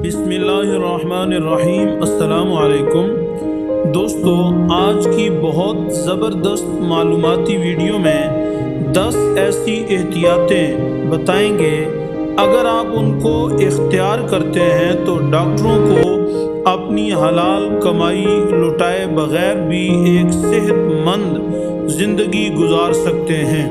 بسم اللہ الرحمن الرحیم۔ السلام علیکم دوستو، آج کی بہت زبردست معلوماتی ویڈیو میں 10 ایسی احتیاطیں بتائیں گے، اگر آپ ان کو اختیار کرتے ہیں تو ڈاکٹروں کو اپنی حلال کمائی لٹائے بغیر بھی ایک صحت مند زندگی گزار سکتے ہیں۔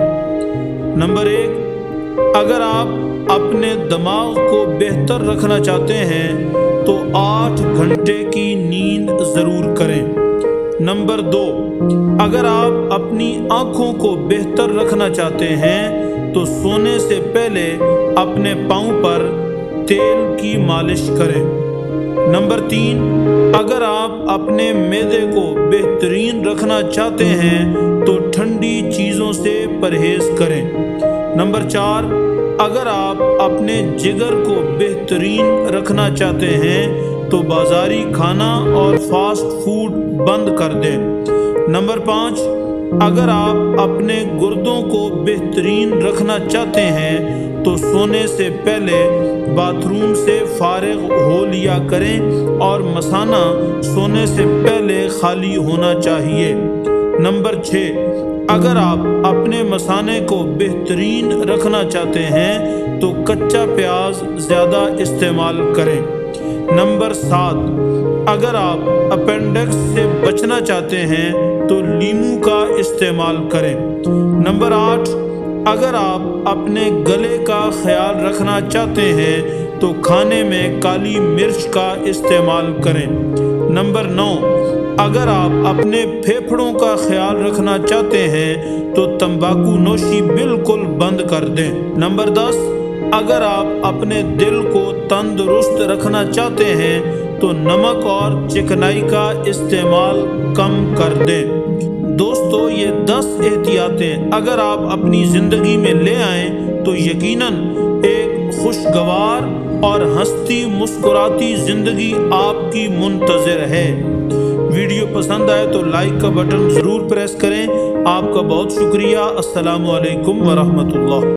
نمبر 1، اگر آپ اپنے دماغ کو بہتر رکھنا چاہتے ہیں تو 8 گھنٹے کی نیند ضرور کریں۔ نمبر 2، اگر آپ اپنی آنکھوں کو بہتر رکھنا چاہتے ہیں تو سونے سے پہلے اپنے پاؤں پر تیل کی مالش کریں۔ نمبر 3، اگر آپ اپنے معدے کو بہترین رکھنا چاہتے ہیں تو ٹھنڈی چیزوں سے پرہیز کریں۔ نمبر 4، اگر آپ اپنے جگر کو بہترین رکھنا چاہتے ہیں تو بازاری کھانا اور فاسٹ فوڈ بند کر دیں۔ نمبر 5، اگر آپ اپنے گردوں کو بہترین رکھنا چاہتے ہیں تو سونے سے پہلے باتھ روم سے فارغ ہو لیا کریں اور مثانہ سونے سے پہلے خالی ہونا چاہیے۔ نمبر 6، اگر آپ اپنے مثانے کو بہترین رکھنا چاہتے ہیں تو کچا پیاز زیادہ استعمال کریں۔ نمبر 7، اگر آپ اپینڈکس سے بچنا چاہتے ہیں تو لیموں کا استعمال کریں۔ نمبر 8، اگر آپ اپنے گلے کا خیال رکھنا چاہتے ہیں تو کھانے میں کالی مرچ کا استعمال کریں۔ نمبر 9، اگر آپ اپنے پھیپھڑوں کا خیال رکھنا چاہتے ہیں تو تمباکو نوشی بالکل بند کر دیں۔ نمبر 10، اگر آپ اپنے دل کو تندرست رکھنا چاہتے ہیں تو نمک اور چکنائی کا استعمال کم کر دیں۔ دوستو، یہ 10 احتیاطیں اگر آپ اپنی زندگی میں لے آئیں تو یقیناً ایک خوشگوار اور ہنستی مسکراتی زندگی آپ کی منتظر ہے۔ ویڈیو پسند آئے تو لائک کا بٹن ضرور پریس کریں۔ آپ کا بہت شکریہ۔ السلام علیکم ورحمۃ اللہ۔